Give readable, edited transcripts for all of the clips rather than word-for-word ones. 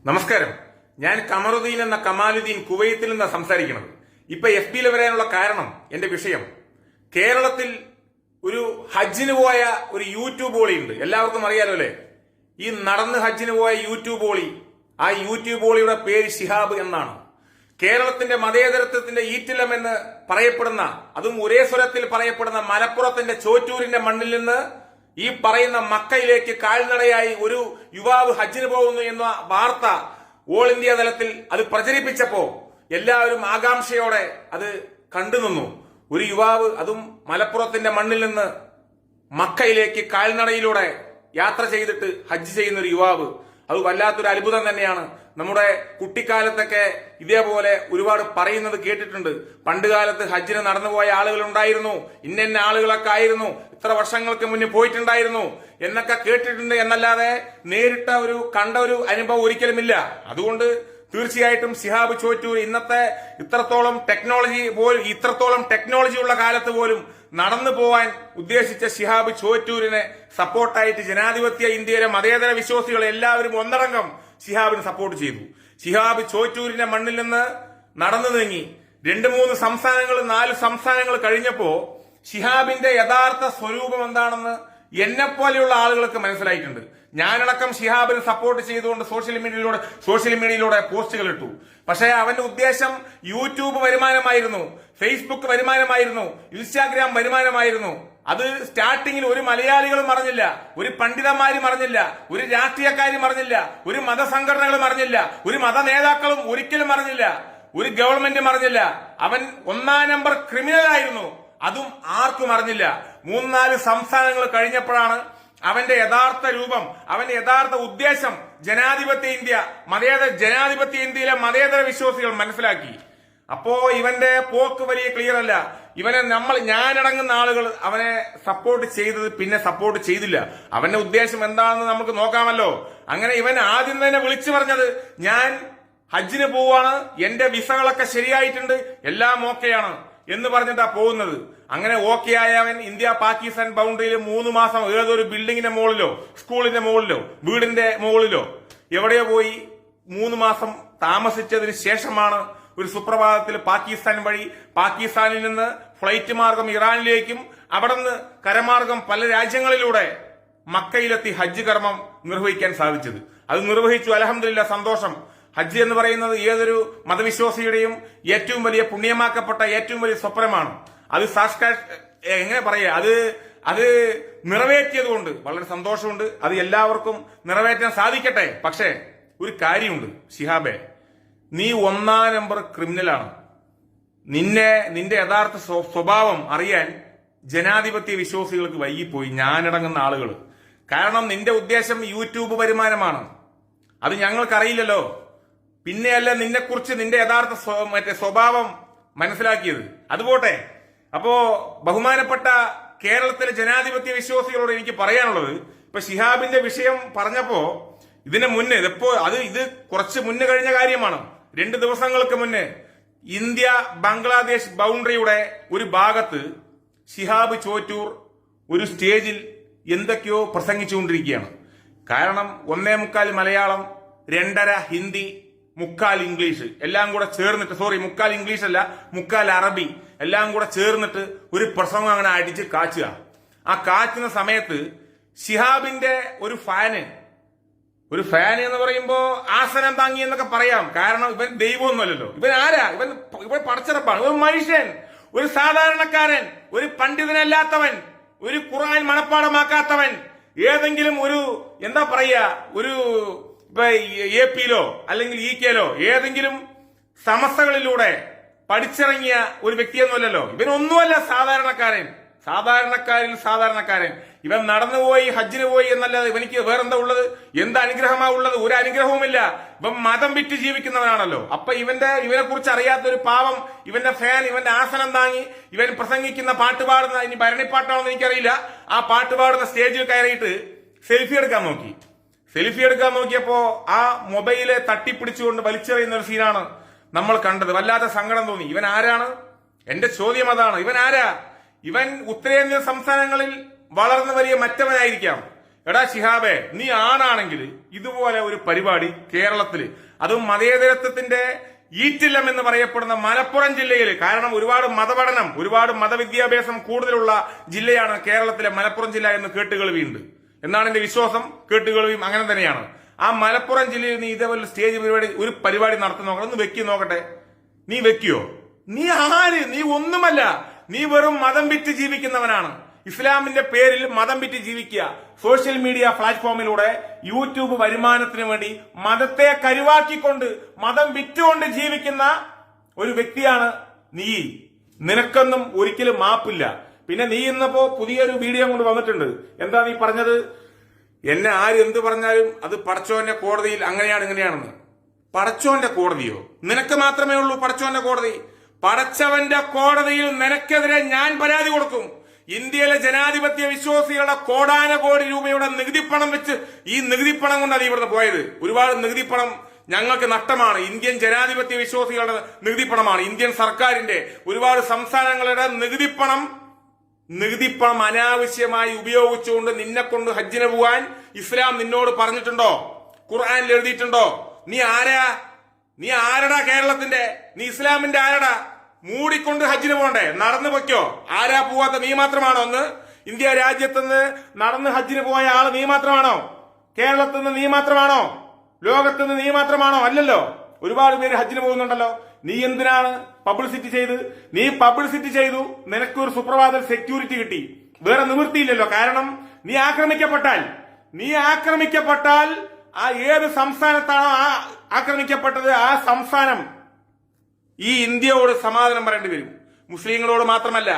നമസ്കാരം. ഞാൻ കമറുദ്ദീൻ എന്ന കമാലുദ്ദീൻ കുവൈത്തിൽ നിന്ന് സംസാരിക്കുന്നത്. ഇപ്പൊ FB-യിൽ വരാനുള്ള കാരണം എന്റെ വിഷയം, കേരളത്തിൽ ഒരു ഹജ്ജിന് പോയ ഒരു യൂട്യൂബ് ഓളി ഉണ്ട്. എല്ലാവർക്കും അറിയാലോ അല്ലെ? ഈ നടന്ന് ഹജ്ജിന് പോയ യൂട്യൂബ് ഓളി, ആ യൂട്യൂബ് ഓളിയുടെ പേര് ശിഹാബ് എന്നാണ്. കേരളത്തിന്റെ മതേതരത്വത്തിന്റെ ഈറ്റിലം എന്ന് പറയപ്പെടുന്ന, അതും ഒരേ സ്വരത്തിൽ പറയപ്പെടുന്ന മലപ്പുറത്തിന്റെ ചോറ്റൂരിന്റെ മണ്ണിൽ നിന്ന് ഈ പറയുന്ന മക്കയിലേക്ക് കാൽനടയായി ഒരു യുവാവ് ഹജ്ജിന് പോകുന്നു എന്ന വാർത്ത ഓൾ ഇന്ത്യ തലത്തിൽ അത് പ്രചരിപ്പിച്ചപ്പോ എല്ലാവരും ആകാംക്ഷയോടെ അത് കണ്ടുനിന്നു. ഒരു യുവാവ്, അതും മലപ്പുറത്തിന്റെ മണ്ണിൽ നിന്ന് മക്കയിലേക്ക് കാൽനടയിലൂടെ യാത്ര ചെയ്തിട്ട് ഹജ്ജ് ചെയ്യുന്ന ഒരു യുവാവ്, അത് വല്ലാത്തൊരു അത്ഭുതം തന്നെയാണ്. നമ്മുടെ കുട്ടിക്കാലത്തൊക്കെ ഇതേപോലെ ഒരുപാട് പറയുന്നത് കേട്ടിട്ടുണ്ട്. പണ്ടുകാലത്ത് ഹജ്ജിന് നടന്നുപോയ ആളുകൾ ഉണ്ടായിരുന്നു, ഇന്ന ആളുകളൊക്കെ ആയിരുന്നു, ഇത്ര വർഷങ്ങൾക്ക് മുന്നേ പോയിട്ടുണ്ടായിരുന്നു എന്നൊക്കെ കേട്ടിട്ടുണ്ട്. എന്നല്ലാതെ നേരിട്ട കണ്ട ഒരു അനുഭവം ഒരിക്കലുമില്ല. അതുകൊണ്ട് തീർച്ചയായിട്ടും ശിഹാബ് ചോറ്റൂർ ഇന്നത്തെ ഇത്രത്തോളം ടെക്നോളജി ഉള്ള കാലത്ത് പോലും നടന്നു പോവാൻ ഉദ്ദേശിച്ച ശിഹാബ് ചോറ്റൂരിനെ സപ്പോർട്ടായിട്ട് ജനാധിപത്യ ഇന്ത്യയിലെ മതേതര വിശ്വാസികൾ എല്ലാവരും ഒന്നടങ്കം ശിഹാബിന് സപ്പോർട്ട് ചെയ്തു. ശിഹാബ് ചോറ്റൂരിന്റെ മണ്ണിൽ നിന്ന് നടന്നു നീങ്ങി 2-3 സംസ്ഥാനങ്ങൾ 4 സംസ്ഥാനങ്ങൾ കഴിഞ്ഞപ്പോ ശിഹാബിന്റെ യഥാർത്ഥ സ്വരൂപം എന്താണെന്ന് എന്നെപ്പോലെയുള്ള ആളുകൾക്ക് മനസ്സിലായിട്ടുണ്ട്. ഞാനടക്കം ശിഹാബിന് സപ്പോർട്ട് ചെയ്തുകൊണ്ട് സോഷ്യൽ മീഡിയയിലൂടെ പോസ്റ്റുകൾ ഇട്ടു. പക്ഷേ അവന്റെ ഉദ്ദേശം യൂട്യൂബ് വരുമാനമായിരുന്നു, ഫേസ്ബുക്ക് വരുമാനമായിരുന്നു, ഇൻസ്റ്റാഗ്രാം വരുമാനമായിരുന്നു. അത് സ്റ്റാർട്ടിങ്ങിൽ ഒരു മലയാളികളും അറിഞ്ഞില്ല, ഒരു പണ്ഡിതന്മാരും അറിഞ്ഞില്ല, ഒരു രാഷ്ട്രീയക്കാരും അറിഞ്ഞില്ല, ഒരു മതസംഘടനകളും അറിഞ്ഞില്ല, ഒരു മത നേതാക്കളും ഒരിക്കലും അറിഞ്ഞില്ല, ഒരു ഗവൺമെന്റും അറിഞ്ഞില്ല. അവൻ 1-ാം നമ്പർ ക്രിമിനൽ ആയിരുന്നു, അതും ആർക്കും അറിഞ്ഞില്ല. 3-4 സംസ്ഥാനങ്ങൾ കഴിഞ്ഞപ്പോഴാണ് അവന്റെ യഥാർത്ഥ രൂപം, അവന്റെ യഥാർത്ഥ ഉദ്ദേശം ജനാധിപത്യ ഇന്ത്യയിലെ മതേതര വിശ്വാസികൾ മനസ്സിലാക്കി. അപ്പോ ഇവന്റെ പോക്ക് വലിയ ക്ലിയർ അല്ല. ഞാനടങ്ങുന്ന ആളുകൾ അവനെ സപ്പോർട്ട് ചെയ്തത് പിന്നെ സപ്പോർട്ട് ചെയ്തില്ല. അവന്റെ ഉദ്ദേശം എന്താണെന്ന് നമുക്ക് നോക്കാമല്ലോ. അങ്ങനെ ഇവൻ ആദ്യം തന്നെ വിളിച്ചു പറഞ്ഞത്, ഞാൻ ഹജ്ജിന് പോവാണ്, എന്റെ വിസകളൊക്കെ ശരിയായിട്ടുണ്ട്, എല്ലാം ഓക്കെയാണ് എന്ന് പറഞ്ഞിട്ടാ പോകുന്നത്. അങ്ങനെ ഓക്കെ ആയവൻ ഇന്ത്യ പാകിസ്ഥാൻ ബൗണ്ടറിയിൽ 3 മാസം ഏതൊരു ബിൽഡിങ്ങിന്റെ മുകളിലോ സ്കൂളിന്റെ മുകളിലോ വീടിന്റെ മുകളിലോ എവിടെയോ പോയി 3 മാസം താമസിച്ചതിന് ശേഷമാണ് ഒരു സുപ്രഭാതത്തിൽ പാകിസ്ഥാനിൽ നിന്ന് ഫ്ലൈറ്റ് മാർഗം ഇറാനിലേക്കും അവിടെ നിന്ന് കരമാർഗം പല രാജ്യങ്ങളിലൂടെ മക്കയിലെത്തി ഹജ്ജ് കർമ്മം നിർവഹിക്കാൻ സാധിച്ചത്. അത് നിർവഹിച്ചു, അൽഹംദുലില്ലാ, സന്തോഷം. ഹജ്ജ് എന്ന് പറയുന്നത് ഏതൊരു മതവിശ്വാസിയുടെയും ഏറ്റവും വലിയ പുണ്യമാക്കപ്പെട്ട ഏറ്റവും വലിയ സ്വപ്നമാണ്. അത് എങ്ങനെ പറയാ, അത് നിറവേറ്റിയതുകൊണ്ട് വളരെ സന്തോഷമുണ്ട്. അത് എല്ലാവർക്കും നിറവേറ്റാൻ സാധിക്കട്ടെ. പക്ഷേ ഒരു കാര്യമുണ്ട്, ശിഹാബെ, നീ 1-ാം നമ്പർ ക്രിമിനലാണ്. നിന്റെ യഥാർത്ഥ സ്വഭാവം അറിയാൻ ജനാധിപത്യ വിശ്വാസികൾക്ക് വൈകിപ്പോയി, ഞാനടങ്ങുന്ന ആളുകൾ. കാരണം നിന്റെ ഉദ്ദേശം യൂട്യൂബ് വരുമാനമാണ്. അത് ഞങ്ങൾക്കറിയില്ലല്ലോ. പിന്നെയല്ല നിന്നെക്കുറിച്ച് നിന്റെ യഥാർത്ഥ സ്വഭാവം മനസ്സിലാക്കിയത്. അതുപോട്ടെ. അപ്പോ ബഹുമാനപ്പെട്ട കേരളത്തിലെ ജനാധിപത്യ വിശ്വാസികളോട് എനിക്ക് പറയാനുള്ളത്, ഇപ്പൊ ശിഹാബിന്റെ വിഷയം പറഞ്ഞപ്പോ ഇതിന് മുന്നേ ഇത് കുറച്ച് മുന്നേ കഴിഞ്ഞ കാര്യമാണ്. 2 ദിവസങ്ങൾക്ക് മുന്നേ ഇന്ത്യ ബംഗ്ലാദേശ് ബൗണ്ടറിയുടെ ഒരു ഭാഗത്ത് ശിഹാബ് ചോറ്റൂർ ഒരു സ്റ്റേജിൽ എന്തൊക്കെയോ പ്രസംഗിച്ചുകൊണ്ടിരിക്കുകയാണ്. കാരണം 1.25 മലയാളം, 2.5 ഹിന്ദി, 3/4 ഇംഗ്ലീഷ് എല്ലാം കൂടെ ചേർന്നിട്ട്, 3/4 ഇംഗ്ലീഷ് അല്ല, 3/4 അറബി എല്ലാം കൂടെ ചേർന്നിട്ട് ഒരു പ്രസംഗം അങ്ങനെ അടിച്ച് കാച്ചുക. ആ കാച്ചുന്ന സമയത്ത് ശിഹാബിന്റെ ഒരു ഫാന് എന്ന് പറയുമ്പോ ആസനം താങ്ങി എന്നൊക്കെ പറയാം. കാരണം ഇവൻ ദൈവമൊന്നുമല്ലല്ലോ. ഇവൻ ആരാ? ഇവൻ പടച്ചിറപ്പാണ്. ഇവൻ മനുഷ്യൻ, ഒരു സാധാരണക്കാരൻ, ഒരു പണ്ഡിതനല്ലാത്തവൻ, ഒരു ഖുർആൻ മനപ്പാടമാക്കാത്തവൻ, ഏതെങ്കിലും ഒരു എന്താ പറയാ, ഒരു ഇപ്പൊ AP-യിലോ അല്ലെങ്കിൽ EK-യിലോ ഏതെങ്കിലും സമസ്തകളിലൂടെ പഠിച്ചിറങ്ങിയ ഒരു വ്യക്തിയൊന്നുമല്ലല്ലോ. ഇവനൊന്നുമല്ല സാധാരണക്കാരൻ. ഇവൻ നടന്നുപോയി ഹജ്ജിന് പോയി എന്നല്ലാതെ ഇവനിക്ക് വേറെന്താ ഉള്ളത്? എന്ത് അനുഗ്രഹമാ ഉള്ളത്? ഒരു അനുഗ്രഹവുമില്ല. ഇവൻ മതം വിറ്റ് ജീവിക്കുന്നവനാണല്ലോ. അപ്പൊ ഇവനെ കുറിച്ച് അറിയാത്തൊരു പാവം, ഇവന്റെ ഫാൻ, ഇവന്റെ ആസനം താങ്ങി ഇവൻ പ്രസംഗിക്കുന്ന പാട്ട് പാടുന്ന, ഇനി ഭരണിപ്പാട്ടാണെന്ന് എനിക്കറിയില്ല, ആ പാട്ട് പാടുന്ന സ്റ്റേജിൽ കയറിയിട്ട് സെൽഫി എടുക്കാൻ നോക്കിയപ്പോ ആ മൊബൈല് തട്ടിപ്പിടിച്ചുകൊണ്ട് വലിച്ചെറിയുന്ന ഒരു സീനാണ് നമ്മൾ കണ്ടത്. വല്ലാത്ത സങ്കടം തോന്നി. ഇവൻ ആരാണ്? എന്റെ ചോദ്യം അതാണ്. ഇവൻ ആരാ? ഇവൻ ഉത്തരേന്ത്യൻ സംസ്ഥാനങ്ങളിൽ വളർന്നു വലിയ മറ്റവനായിരിക്കാം. എടാ ശിഹാബെ, നീ ആണാണെങ്കിൽ ഇതുപോലെ ഒരു പരിപാടി കേരളത്തിൽ, അതും മതേതരത്വത്തിന്റെ ഈറ്റില്ലം എന്ന് പറയപ്പെടുന്ന മലപ്പുറം ജില്ലയിൽ, കാരണം ഒരുപാട് മതപഠനം, ഒരുപാട് മതവിദ്യാഭ്യാസം കൂടുതലുള്ള ജില്ലയാണ് കേരളത്തിലെ മലപ്പുറം ജില്ല എന്ന് കേട്ടുകേൾവിയുണ്ട് എന്നാണ് എന്റെ വിശ്വാസം. കേട്ടുകേൾവിയും അങ്ങനെ തന്നെയാണ്. ആ മലപ്പുറം ജില്ലയിൽ നീ ഇതേപോലെ സ്റ്റേജ് പരിപാടി ഒരു പരിപാടി നടത്തി നോക്കണം. ഒന്ന് വെക്കി നോക്കട്ടെ. നീ വെക്കിയോ? നീ ആര്? നീ ഒന്നുമല്ല. നീ വെറും മതം വിറ്റ് ജീവിക്കുന്നവനാണ്. ഇസ്ലാമിന്റെ പേരിൽ മതം വിറ്റ് ജീവിക്കുക. സോഷ്യൽ മീഡിയ പ്ലാറ്റ്ഫോമിലൂടെ യൂട്യൂബ് വരുമാനത്തിന് വേണ്ടി മതത്തെ കരുവാക്കിക്കൊണ്ട് മതം വിറ്റുകൊണ്ട് ജീവിക്കുന്ന ഒരു വ്യക്തിയാണ് നീ. നിനക്കൊന്നും ഒരിക്കലും മാപ്പില്ല. പിന്നെ നീ ഇന്നപ്പോ പുതിയൊരു വീഡിയോ കൊണ്ട് വന്നിട്ടുണ്ട്. എന്താ നീ പറഞ്ഞത്? എന്നെ ആര് എന്ത് പറഞ്ഞാലും അത് പടച്ചോന്റെ കോടതിയിൽ അങ്ങനെയാണ് ഇങ്ങനെയാണെന്ന്. പടച്ചോന്റെ കോടതിയോ? നിനക്ക് മാത്രമേ ഉള്ളൂ പടച്ചോന്റെ കോടതി. പടച്ചവന്റെ കോടതിയിൽ നിനക്കെതിരെ ഞാൻ പരാതി കൊടുക്കും. ഇന്ത്യയിലെ ജനാധിപത്യ വിശ്വാസികളുടെ കോടാനകോടി രൂപയുടെ നികുതിപ്പണം വെച്ച്, ഈ നികുതിപ്പണം കൊണ്ടാണ് ഇവിടുന്ന് പോയത്. ഒരുപാട് നികുതിപ്പണം ഞങ്ങൾക്ക് നഷ്ടമാണ്. ഇന്ത്യൻ ജനാധിപത്യ വിശ്വാസികളുടെ നികുതിപ്പണമാണ്. ഇന്ത്യൻ സർക്കാരിന്റെ ഒരുപാട് സംസ്ഥാനങ്ങളുടെ നികുതിപ്പണം അനാവശ്യമായി ഉപയോഗിച്ചുകൊണ്ട് നിന്നെ കൊണ്ട് ഹജ്ജിന് പോവാൻ ഇസ്ലാം നിന്നോട് പറഞ്ഞിട്ടുണ്ടോ? ഖുർആനിൽ എഴുതിയിട്ടുണ്ടോ? നീ ആരാ? നീ ആരടാ കേരളത്തിന്റെ? നീ ഇസ്ലാമിന്റെ ആരടാ? മൂടിക്കൊണ്ട് ഹജ്ജിന് പോണ്ടേ? നടന്നു പൊയ്ക്കോ. ആരാ പോവാത്ത? നീ മാത്രമാണോ? ഒന്ന് ഇന്ത്യ രാജ്യത്തുനിന്ന് നടന്ന് ഹജ്ജിന് പോയ ആള് നീ മാത്രമാണോ? കേരളത്തിൽ നിന്ന് നീ മാത്രമാണോ? ലോകത്തുനിന്ന് നീ മാത്രമാണോ? അല്ലല്ലോ, ഒരുപാട് പേര് ഹജ്ജിന് പോകുന്നുണ്ടല്ലോ. നീ എന്തിനാണ് പബ്ലിസിറ്റി ചെയ്ത്? നീ പബ്ലിസിറ്റി ചെയ്തു, നിനക്കൊരു സുപ്രഭാത സെക്യൂരിറ്റി കിട്ടി. വേറെ നിവൃത്തിയില്ലല്ലോ. കാരണം നീ ആക്രമിക്കപ്പെട്ടാൽ ആ ഏത് സംസ്ഥാനത്താണോ ആക്രമിക്കപ്പെട്ടത് ആ സംസ്ഥാനം ഈ ഇന്ത്യയോട് സമാധാനം പറയേണ്ടി വരും. മുസ്ലിങ്ങളോട് മാത്രമല്ല,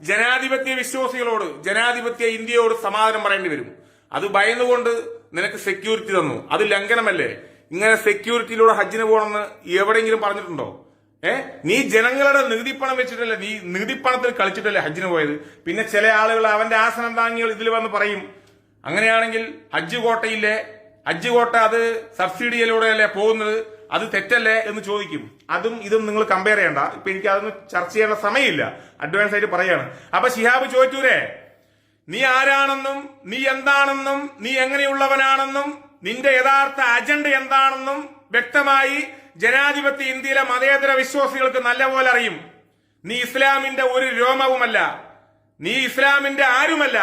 ജനാധിപത്യ വിശ്വാസികളോട്, ജനാധിപത്യ ഇന്ത്യയോട് സമാധാനം പറയേണ്ടി വരും. അത് ഭയന്നുകൊണ്ട് നിനക്ക് സെക്യൂരിറ്റി തന്നു. അത് ലംഘനമല്ലേ? ഇങ്ങനെ സെക്യൂരിറ്റിയിലൂടെ ഹജ്ജിന് പോകണമെന്ന് എവിടെയെങ്കിലും പറഞ്ഞിട്ടുണ്ടോ? നീ ജനങ്ങളുടെ നികുതിപ്പണം വെച്ചിട്ടല്ലേ, നീ നികുതിപ്പണത്തിൽ കളിച്ചിട്ടല്ലേ ഹജ്ജിന് പോയത്? പിന്നെ ചില ആളുകൾ അവന്റെ ആസനം താങ്ങികൾ ഇതിൽ വന്ന് പറയും, അങ്ങനെയാണെങ്കിൽ ഹജ്ജ് കോട്ട അത് സബ്സിഡിയിലൂടെയല്ലേ പോകുന്നത്, അത് തെറ്റല്ലേ എന്ന് ചോദിക്കും. അതും ഇതും നിങ്ങൾ കമ്പയർ ചെയ്യണ്ട. ഇപ്പൊ എനിക്ക് അതൊന്നും ചർച്ച ചെയ്യേണ്ട സമയമില്ല. അഡ്വാൻസ് ആയിട്ട് പറയാണ്. അപ്പൊ ശിഹാബ് ചോദിച്ചൂരെ, നീ ആരാണെന്നും നീ എന്താണെന്നും നീ എങ്ങനെയുള്ളവനാണെന്നും നിന്റെ യഥാർത്ഥ അജണ്ട എന്താണെന്നും വ്യക്തമായി ജനാധിപത്യ ഇന്ത്യയിലെ മതേതര വിശ്വാസികൾക്ക് നല്ലപോലെ അറിയും. നീ ഇസ്ലാമിന്റെ ഒരു രോമവുമല്ല, നീ ഇസ്ലാമിന്റെ ആരുമല്ല,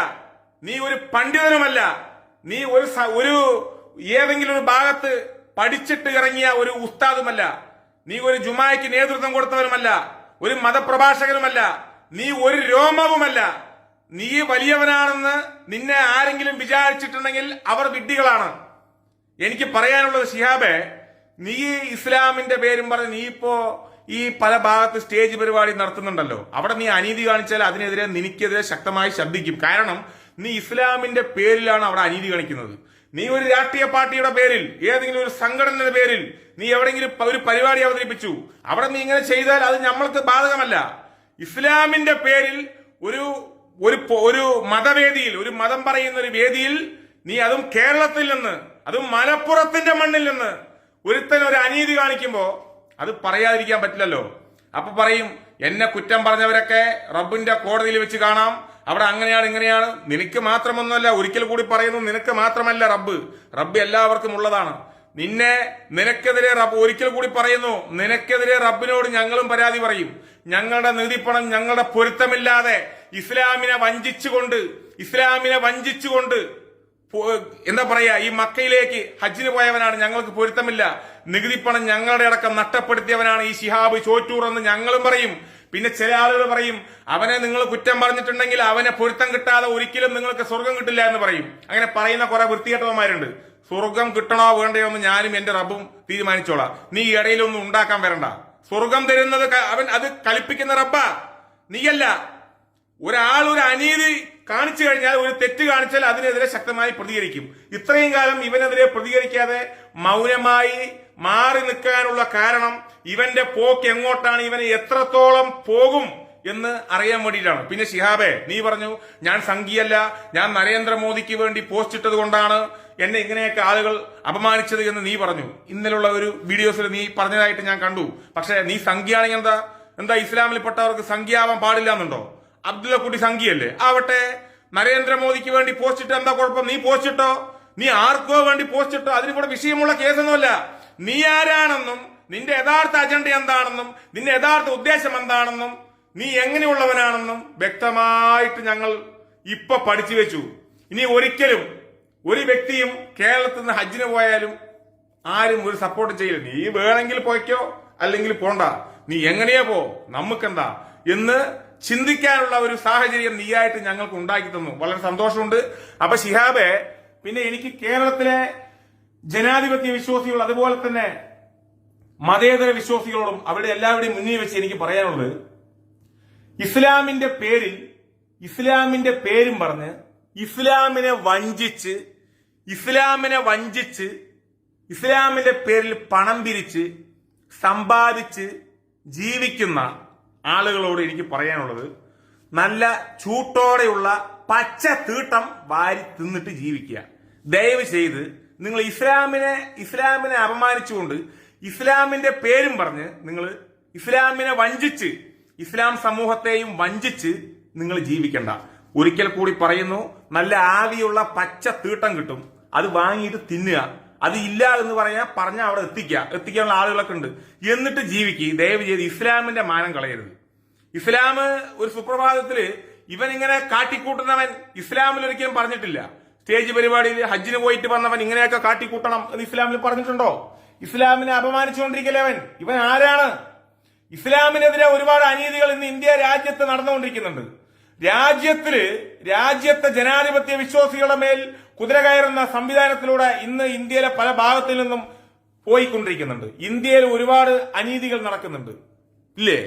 നീ ഒരു പണ്ഡിതനുമല്ല, നീ ഒരു ഏതെങ്കിലും ഒരു ഭാഗത്ത് പഠിച്ചിട്ട് ഇറങ്ങിയ ഒരു ഉസ്താദുമല്ല, നീ ഒരു ജുമായ്ക്ക് നേതൃത്വം കൊടുത്തവനുമല്ല, ഒരു മതപ്രഭാഷകനുമല്ല, നീ ഒരു രോമവുമല്ല. നീ വലിയവനാണെന്ന് നിന്നെ ആരെങ്കിലും വിചാരിച്ചിട്ടുണ്ടെങ്കിൽ അവർ വിഡ്ഢികളാണ്. എനിക്ക് പറയാനുള്ളത് ശിഹാബെ, നീ ഇസ്ലാമിന്റെ പേരും പറഞ്ഞ് നീ ഇപ്പോ ഈ പല ഭാഗത്ത് സ്റ്റേജ് പരിപാടി നടത്തുന്നുണ്ടല്ലോ. അവിടെ നീ അനീതി കാണിച്ചാൽ അതിനെതിരെ നിനക്കെതിരെ ശക്തമായി ശബ്ദിക്കും. കാരണം നീ ഇസ്ലാമിന്റെ പേരിലാണ് അവിടെ അനീതി കാണിക്കുന്നത്. നീ ഒരു രാഷ്ട്രീയ പാർട്ടിയുടെ പേരിൽ, ഏതെങ്കിലും ഒരു സംഘടനയുടെ പേരിൽ നീ എവിടെയെങ്കിലും ഒരു പരിപാടി അവതരിപ്പിച്ചു, അവിടെ നീ ഇങ്ങനെ ചെയ്താൽ അത് നമ്മൾക്ക് ബാധകമല്ല. ഇസ്ലാമിന്റെ പേരിൽ ഒരു മതവേദിയിൽ, ഒരു മതം പറയുന്ന ഒരു വേദിയിൽ നീ അതും കേരളത്തിൽ നിന്ന്, അതും മലപ്പുറത്തിന്റെ മണ്ണിൽ നിന്ന് ഒരുത്തൻ ഒരു അനീതി കാണിക്കുമ്പോ അത് പറയാതിരിക്കാൻ പറ്റില്ലല്ലോ. അപ്പൊ പറയും, എന്നെ കുറ്റം പറഞ്ഞവരൊക്കെ റബ്ബിന്റെ കോടതിയിൽ വെച്ച് കാണാം, അവിടെ അങ്ങനെയാണ് ഇങ്ങനെയാണ്. നിനക്ക് മാത്രമൊന്നുമല്ല, ഒരിക്കൽ കൂടി പറയുന്നു, നിനക്ക് മാത്രമല്ല റബ്ബ് എല്ലാവർക്കും ഉള്ളതാണ്. നിനക്കെതിരെ റബ്ബ്, ഒരിക്കൽ കൂടി പറയുന്നു, നിനക്കെതിരെ റബ്ബിനോട് ഞങ്ങളും പരാതി പറയും. ഞങ്ങളുടെ നികുതിപ്പണം ഞങ്ങളുടെ പൊരുത്തമില്ലാതെ ഇസ്ലാമിനെ വഞ്ചിച്ചുകൊണ്ട് എന്താ പറയാ, ഈ മക്കയിലേക്ക് ഹജ്ജിന് പോയവനാണ്, ഞങ്ങൾക്ക് പൊരുത്തമില്ല. നികുതിപ്പണം ഞങ്ങളുടെ അടക്കം നഷ്ടപ്പെടുത്തിയവനാണ് ഈ ശിഹാബ് ചോറ്റൂർ എന്ന് ഞങ്ങളും പറയും. പിന്നെ ചില ആളുകൾ പറയും, അവനെ നിങ്ങൾ കുറ്റം പറഞ്ഞിട്ടുണ്ടെങ്കിൽ അവനെ പൊരുത്തം കിട്ടാതെ ഒരിക്കലും നിങ്ങൾക്ക് സ്വർഗം കിട്ടില്ല എന്ന് പറയും. അങ്ങനെ പറയുന്ന കുറെ വൃത്തികെട്ടവന്മാരുണ്ട്. സ്വർഗം കിട്ടണോ വേണ്ടയോ എന്ന് ഞാനും എന്റെ റബ്ബും തീരുമാനിച്ചോളാം. നീ ഇടയിലൊന്നും ഉണ്ടാക്കാൻ വരണ്ട. സ്വർഗം തരുന്നത് അത് കളിപ്പിക്കുന്ന റബ്ബാ, നീയല്ല. ഒരാൾ ഒരു അനീതി കാണിച്ചു കഴിഞ്ഞാൽ, ഒരു തെറ്റ് കാണിച്ചാൽ അതിനെതിരെ ശക്തമായി പ്രതികരിക്കും. ഇത്രയും കാലം ഇവനെതിരെ പ്രതികരിക്കാതെ മൗനമായി മാറി നിൽക്കാനുള്ള കാരണം ഇവന്റെ പോക്ക് എങ്ങോട്ടാണ്, ഇവന് എത്രത്തോളം പോകും എന്ന് അറിയാൻ വേണ്ടിയിട്ടാണ്. പിന്നെ ശിഹാബെ, നീ പറഞ്ഞു ഞാൻ സംഘിയല്ല, ഞാൻ നരേന്ദ്രമോദിക്ക് വേണ്ടി പോസ്റ്റ് ഇട്ടത് കൊണ്ടാണ് എന്നെ ഇങ്ങനെയൊക്കെ ആളുകൾ അപമാനിച്ചത് എന്ന് നീ പറഞ്ഞു. ഇന്നലെയുള്ള ഒരു വീഡിയോസിൽ നീ പറഞ്ഞതായിട്ട് ഞാൻ കണ്ടു. പക്ഷെ നീ സംഘിയാണെങ്കിൽ എന്താ ഇസ്ലാമിൽപ്പെട്ടവർക്ക് സംഘിയാവാൻ പാടില്ല എന്നുണ്ടോ? അബ്ദുള്ള കുട്ടി സംഘിയല്ലേ? ആവട്ടെ, നരേന്ദ്രമോദിക്ക് വേണ്ടി പോസ്റ്റ് ഇട്ട് എന്താ കുഴപ്പം? നീ പോസ്റ്റ് ഇട്ടോ, നീ ആർക്കോ വേണ്ടി പോസ്റ്റ് ഇട്ടോ, അതിന് കൂടെ വിഷയമുള്ള കേസൊന്നുമല്ല. നീ ആരാണെന്നും നിന്റെ യഥാർത്ഥ അജണ്ട എന്താണെന്നും നിന്റെ യഥാർത്ഥ ഉദ്ദേശം എന്താണെന്നും നീ എങ്ങനെയുള്ളവനാണെന്നും വ്യക്തമായിട്ട് ഞങ്ങൾ ഇപ്പൊ പഠിച്ചു വെച്ചു. ഇനി ഒരിക്കലും ഒരു വ്യക്തിയും കേരളത്തിൽ നിന്ന് ഹജ്ജിന് പോയാലും ആരും ഒരു സപ്പോർട്ട് ചെയ്യില്ല. നീ വേണമെങ്കിൽ പോയിക്കോ, അല്ലെങ്കിൽ പോണ്ട, നീ എങ്ങനെയാ പോ, നമുക്കെന്താ എന്ന് ചിന്തിക്കാനുള്ള ഒരു സാഹചര്യം നീയായിട്ട് ഞങ്ങൾക്ക് ഉണ്ടാക്കി തന്നു. വളരെ സന്തോഷമുണ്ട്. അപ്പൊ ശിഹാബെ, പിന്നെ എനിക്ക് കേരളത്തിലെ ജനാധിപത്യ വിശ്വാസികൾ അതുപോലെ തന്നെ മതേതര വിശ്വാസികളോടും അവരുടെ എല്ലാവരുടെയും മുന്നിൽ വെച്ച് എനിക്ക് പറയാനുള്ളത്, ഇസ്ലാമിന്റെ പേരും പറഞ്ഞ് ഇസ്ലാമിനെ വഞ്ചിച്ച് ഇസ്ലാമിന്റെ പേരിൽ പണം പിരിച്ച് സമ്പാദിച്ച് ജീവിക്കുന്ന ആളുകളോട് എനിക്ക് പറയാനുള്ളത്, നല്ല ചൂട്ടോടെയുള്ള പച്ച തീട്ടം വാരി തിന്നിട്ട് ജീവിക്കുക. ദയവ് ചെയ്ത് നിങ്ങൾ ഇസ്ലാമിനെ അപമാനിച്ചുകൊണ്ട് ഇസ്ലാമിന്റെ പേരും പറഞ്ഞ് നിങ്ങൾ ഇസ്ലാമിനെ വഞ്ചിച്ച് ഇസ്ലാം സമൂഹത്തെയും വഞ്ചിച്ച് നിങ്ങൾ ജീവിക്കണ്ട. ഒരിക്കൽ കൂടി പറയുന്നു, നല്ല ആവിയുള്ള പച്ച തീട്ടം കിട്ടും, അത് വാങ്ങിയിട്ട് തിന്നുക. അത് ഇല്ല എന്ന് പറഞ്ഞാൽ അവിടെ എത്തിക്കാനുള്ള ആളുകളൊക്കെ ഉണ്ട്. എന്നിട്ട് ജീവിക്കുക. ദയവ് ചെയ്ത് ഇസ്ലാമിന്റെ മാനം കളയരുത്. ഇസ്ലാം ഒരു സുപ്രഭാതത്തില് ഇവൻ ഇങ്ങനെ കാട്ടിക്കൂട്ടുന്നവൻ ഇസ്ലാമിൽ ഒരിക്കലും പറഞ്ഞിട്ടില്ല. സ്റ്റേജ് പരിപാടിയിൽ ഹജ്ജിന് പോയിട്ട് വന്നവൻ ഇങ്ങനെയൊക്കെ കാട്ടിക്കൂട്ടണം എന്ന് ഇസ്ലാമിൽ പറഞ്ഞിട്ടുണ്ടോ? ഇസ്ലാമിനെ അപമാനിച്ചുകൊണ്ടിരിക്കലേ ഇവൻ ആരാണ്? ഇസ്ലാമിനെതിരെ ഒരുപാട് അനീതികൾ ഇന്ന് ഇന്ത്യ രാജ്യത്ത് നടന്നുകൊണ്ടിരിക്കുന്നുണ്ട്. രാജ്യത്തെ ജനാധിപത്യ വിശ്വാസികളുടെ മേൽ കുതിര കയറുന്ന സംവിധാനത്തിലൂടെ ഇന്ന് ഇന്ത്യയിലെ പല ഭാഗത്തിൽ നിന്നും പോയിക്കൊണ്ടിരിക്കുന്നുണ്ട്. ഇന്ത്യയിൽ ഒരുപാട് അനീതികൾ നടക്കുന്നുണ്ട്, ഇല്ലേ?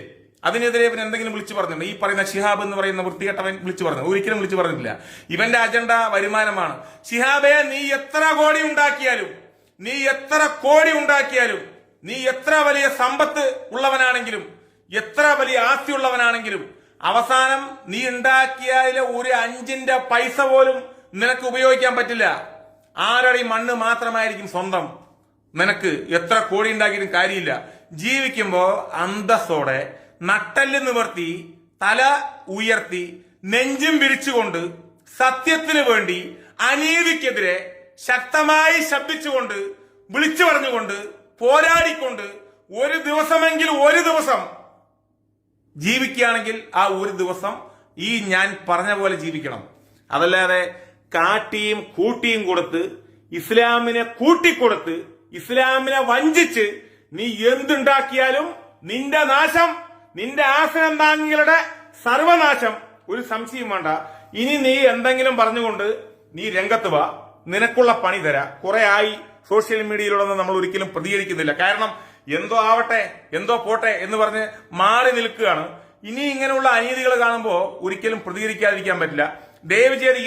അതിനെതിരെ ഇവൻ എന്തെങ്കിലും വിളിച്ചു പറഞ്ഞിട്ടുണ്ട്? ഈ പറയുന്ന ശിഹാബ് എന്ന് പറയുന്ന വൃത്തികെട്ടവൻ വിളിച്ചു പറഞ്ഞു? ഒരിക്കലും വിളിച്ചു പറഞ്ഞിട്ടില്ല. ഇവന്റെ അജണ്ട വരുമാനമാണ്. ശിഹാബെ, നീ എത്ര കോടി ഉണ്ടാക്കിയാലും നീ എത്ര വലിയ സമ്പത്ത് ഉള്ളവനാണെങ്കിലും എത്ര വലിയ ആസ്തി ഉള്ളവനാണെങ്കിലും അവസാനം നീ ഉണ്ടാക്കിയതിലെ ഒരു 5 പൈസ പോലും നിനക്ക് ഉപയോഗിക്കാൻ പറ്റില്ല. ആരുടെ മണ്ണ് മാത്രമായിരിക്കും സ്വന്തം. നിനക്ക് എത്ര കോടി ഉണ്ടാക്കിയിട്ടും കാര്യമില്ല. ജീവിക്കുമ്പോ അന്തസ്സോടെ നട്ടല് നിവർത്തി തല ഉയർത്തി നെഞ്ചും വിരിച്ചുകൊണ്ട് സത്യത്തിന് വേണ്ടി അനീതിക്കെതിരെ ശക്തമായി ശബ്ദിച്ചുകൊണ്ട് വിളിച്ചു പറഞ്ഞുകൊണ്ട് പോരാടിക്കൊണ്ട് ഒരു ദിവസം ജീവിക്കുകയാണെങ്കിൽ ആ ഒരു ദിവസം ഈ ഞാൻ പറഞ്ഞ പോലെ ജീവിക്കണം. അതല്ലാതെ കാട്ടിയും കൂട്ടിയും കൊടുത്ത് ഇസ്ലാമിനെ കൂട്ടിക്കൊടുത്ത് ഇസ്ലാമിനെ വഞ്ചിച്ച് നീ എന്തുണ്ടാക്കിയാലും നിന്റെ നാശം, നിന്റെ ആസനം താങ്ങികളുടെ സർവനാശം ഒരു സംശയം വേണ്ട. ഇനി നീ എന്തെങ്കിലും പറഞ്ഞുകൊണ്ട് നീ രംഗത്ത് വാ, നിനക്കുള്ള പണി തരാം. കുറെ ആയി സോഷ്യൽ മീഡിയയിലൂടെ നമ്മൾ ഒരിക്കലും പ്രതികരിക്കുന്നില്ല. കാരണം എന്തോ ആവട്ടെ, എന്തോ പോട്ടെ എന്ന് പറഞ്ഞ് മാറി നിൽക്കുകയാണ്. ഇനി ഇങ്ങനെയുള്ള അനീതികൾ കാണുമ്പോൾ ഒരിക്കലും പ്രതികരിക്കാതിരിക്കാൻ പറ്റില്ല. ദയവ് ചെയ്ത്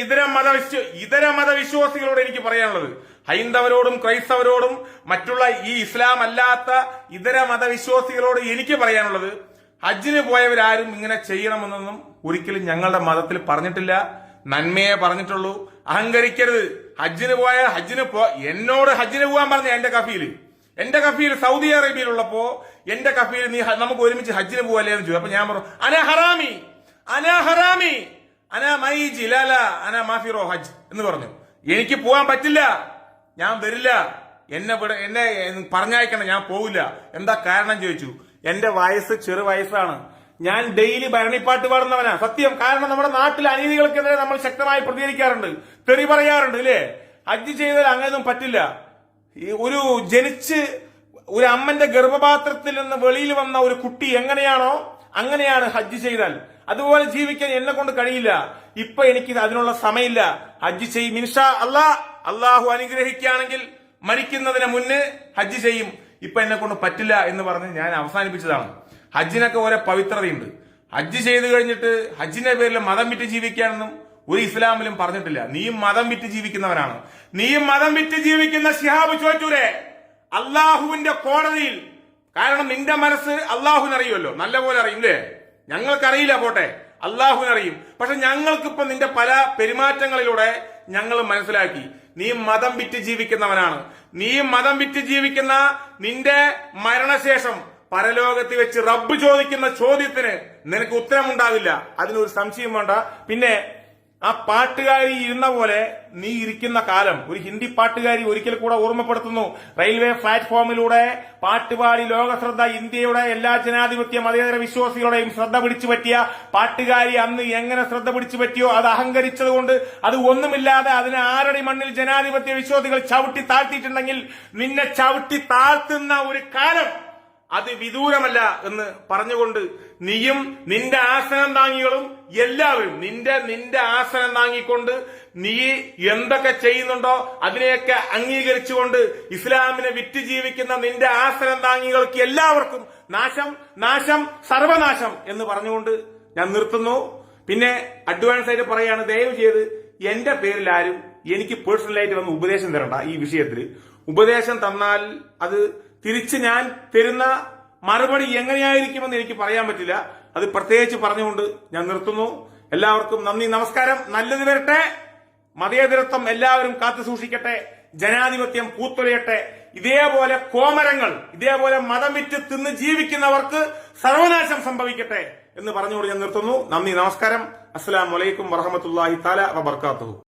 ഇതര മതവിശ്വാസികളോട് എനിക്ക് പറയാനുള്ളത്, ഹൈന്ദവരോടും ക്രൈസ്തവരോടും മറ്റുള്ള ഈ ഇസ്ലാം അല്ലാത്ത ഇതര മതവിശ്വാസികളോട് എനിക്ക് പറയാനുള്ളത്, ഹജ്ജിന് പോയവരാരും ഇങ്ങനെ ചെയ്യണമെന്നൊന്നും ഒരിക്കലും ഞങ്ങളുടെ മതത്തിൽ പറഞ്ഞിട്ടില്ല. നന്മയെ പറഞ്ഞിട്ടുള്ളൂ. അഹങ്കരിക്കരുത്. എന്നോട് ഹജ്ജിന് പോകാൻ പറഞ്ഞ എന്റെ കഫീൽ സൗദി അറേബ്യയിലുള്ളപ്പോ എന്റെ കഫീൽ നീ നമുക്ക് ഒരുമിച്ച് ഹജ്ജിന് പോവല്ലേ എന്ന് ചോദിച്ചു. അപ്പൊ ഞാൻ പറഞ്ഞു, അനാ മാഫിറോ ഹജ്ജ് എന്ന് പറഞ്ഞു. എനിക്ക് പോകാൻ പറ്റില്ല, ഞാൻ വരില്ല, എന്നെ പറഞ്ഞയക്കണം, ഞാൻ പോവില്ല. എന്താ കാരണം ചോദിച്ചു. എന്റെ വയസ്സ് ചെറുവയസ്സാണ്, ഞാൻ ഡെയിലി ഭരണിപ്പാട്ട് പാടുന്നവനാ. സത്യം. കാരണം നമ്മുടെ നാട്ടിൽ അനീതികൾക്കെതിരെ നമ്മൾ ശക്തമായി പ്രതികരിക്കാറുണ്ട്, തെറി പറയാറുണ്ട്, ഇല്ലേ? ഹജ്ജ് ചെയ്താൽ അങ്ങനെയൊന്നും പറ്റില്ല. ജനിച്ച് ഒരു അമ്മന്റെ ഗർഭപാത്രത്തിൽ നിന്ന് വെളിയിൽ വന്ന ഒരു കുട്ടി എങ്ങനെയാണോ അങ്ങനെയാണ് ഹജ്ജ് ചെയ്താൽ. അതുപോലെ ജീവിക്കാൻ എന്നെ കൊണ്ട് കഴിയില്ല. ഇപ്പൊ എനിക്ക് അതിനുള്ള സമയമില്ല. ഹജ്ജ് ചെയ്യും ഇൻഷാ അല്ലാഹ്. അള്ളാഹു അനുഗ്രഹിക്കുകയാണെങ്കിൽ മരിക്കുന്നതിന് മുന്നേ ഹജ്ജ് ചെയ്യും. ഇപ്പൊ എന്നെ കൊണ്ട് പറ്റില്ല എന്ന് പറഞ്ഞ് ഞാൻ അവസാനിപ്പിച്ചതാണ്. ഹജ്ജിനൊക്കെ ഓരോ പവിത്രതയുണ്ട്. ഹജ്ജ് ചെയ്തു കഴിഞ്ഞിട്ട് ഹജ്ജിന്റെ പേരിൽ മതം വിറ്റ് ജീവിക്കാനൊന്നും ഒരു ഇസ്ലാമിലും പറഞ്ഞിട്ടില്ല. നീയും മതം വിറ്റ് ജീവിക്കുന്നവനാണ്. നീയും മതം വിറ്റ് ജീവിക്കുന്ന ശിഹാബ് ചോദിച്ചൂരെ അള്ളാഹുവിന്റെ കോടതിയിൽ. കാരണം നിന്റെ മനസ്സ് അള്ളാഹുവിനറിയുമല്ലോ, നല്ല പോലെ അറിയില്ലേ? ഞങ്ങൾക്കറിയില്ല, പോട്ടെ, അള്ളാഹുവിനറിയും. പക്ഷെ ഞങ്ങൾക്കിപ്പോ നിന്റെ പല പെരുമാറ്റങ്ങളിലൂടെ ഞങ്ങൾ മനസ്സിലാക്കി നീ മതം വിറ്റ് ജീവിക്കുന്നവനാണ്. നീ മതം വിറ്റ് ജീവിക്കുന്ന നിന്റെ മരണശേഷം പരലോകത്ത് വെച്ച് റബ്ബ് ചോദിക്കുന്ന ചോദ്യത്തിന് നിനക്ക് ഉത്തരമുണ്ടാവില്ല. അതിനൊരു സംശയം വേണ്ട. പിന്നെ ആ പാട്ടുകാരി ഇരുന്ന പോലെ നീ ഇരിക്കുന്ന കാലം ഒരു ഹിന്ദി പാട്ടുകാരി ഒരിക്കൽ കൂടെ ഓർമ്മപ്പെടുത്തുന്നു. റെയിൽവേ പ്ലാറ്റ്ഫോമിലൂടെ പാട്ടുപാടി ലോകശ്രദ്ധ ഇന്ത്യയുടെ എല്ലാ ജനാധിപത്യ മതേതര വിശ്വാസികളുടെയും ശ്രദ്ധ പിടിച്ചു പറ്റിയ പാട്ടുകാരി അന്ന് എങ്ങനെ ശ്രദ്ധ പിടിച്ചു പറ്റിയോ അത് അഹങ്കരിച്ചതുകൊണ്ട് അത് ഒന്നുമില്ലാതെ അതിന് ആരടി മണ്ണിൽ ജനാധിപത്യ വിശ്വാസികൾ ചവിട്ടി താഴ്ത്തിയിട്ടുണ്ടെങ്കിൽ നിന്നെ ചവിട്ടി താഴ്ത്തുന്ന ഒരു കാലം അത് വിദൂരമല്ല എന്ന് പറഞ്ഞുകൊണ്ട് നീയും നിന്റെ ആസനം താങ്ങികളും എല്ലാവരും നിന്റെ ആസനം താങ്ങിക്കൊണ്ട് നീ എന്തൊക്കെ ചെയ്യുന്നുണ്ടോ അതിനെയൊക്കെ അംഗീകരിച്ചുകൊണ്ട് ഇസ്ലാമിനെ വിറ്റ് ജീവിക്കുന്ന നിന്റെ ആസനം താങ്ങികൾക്ക് എല്ലാവർക്കും നാശം നാശം സർവനാശം എന്ന് പറഞ്ഞുകൊണ്ട് ഞാൻ നിർത്തുന്നു. പിന്നെ അഡ്വാൻസ് ആയിട്ട് പറയാണ്, ദയവ് ചെയ്ത് എന്റെ പേരിൽ ആരും എനിക്ക് പേഴ്സണലായിട്ട് വന്ന് ഉപദേശം തരണ്ട. ഈ വിഷയത്തിൽ ഉപദേശം തന്നാൽ അത് തിരിച്ച് ഞാൻ തരുന്ന മറുപടി എങ്ങനെയായിരിക്കുമെന്ന് എനിക്ക് പറയാൻ പറ്റില്ല. അത് പ്രത്യേകിച്ച് പറഞ്ഞുകൊണ്ട് ഞാൻ നിർത്തുന്നു. എല്ലാവർക്കും നന്ദി, നമസ്കാരം. നല്ലത് വരട്ടെ. മതേതരത്വം എല്ലാവരും കാത്തു സൂക്ഷിക്കട്ടെ. ജനാധിപത്യം പൂത്തുലയട്ടെ. ഇതേപോലെ കോമരങ്ങൾ, ഇതേപോലെ മതം വിറ്റ് തിന്ന് ജീവിക്കുന്നവർക്ക് സർവനാശം സംഭവിക്കട്ടെ എന്ന് പറഞ്ഞുകൊണ്ട് ഞാൻ നിർത്തുന്നു. നന്ദി, നമസ്കാരം. അസ്സലാമു അലൈക്കും വറഹ്മത്തുള്ളാഹി തആല വബറകാതുഹു.